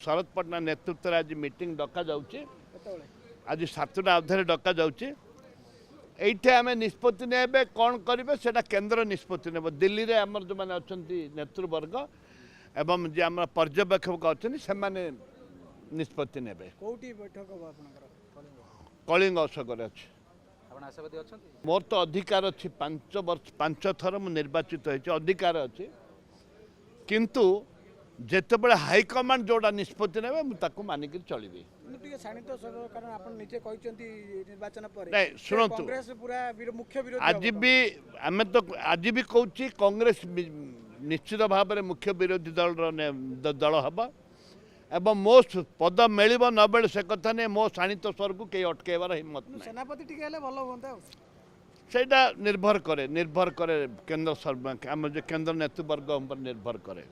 शरद पटना नेतृत्व आज मीटिंग डका जाउची आज 7टा अवधि डका जाउची एठे आम निष्पत्ति ने कौन करेंगे से केन्द्र निष्पत्ति ने दिल्ली रे आमर जो मैंने अच्छा नेतृवर्ग एवं जे आम पर्यवेक्षक अच्छा से निष्पत्ति ने कलिंग अशोक अच्छे मोर तो अधिकार अच्छी 5 थर मु निर्वाचित होती अधिकार अच्छी किंतु जितेबाला हाईकमांड जोड़ा निष्पत्ति ने मानिक चलि शुणु आज भी कहूँ कांग्रेस निश्चित भाव में मुख्य विरोधी दल हम एवं मो पद मिल न मिल से कथा नहीं मो शाणित स्वर को कई अटकैबार हिम्मत सेटा निर्भर करे केंद्र केंद्र नेतृवर्ग निर्भर करे।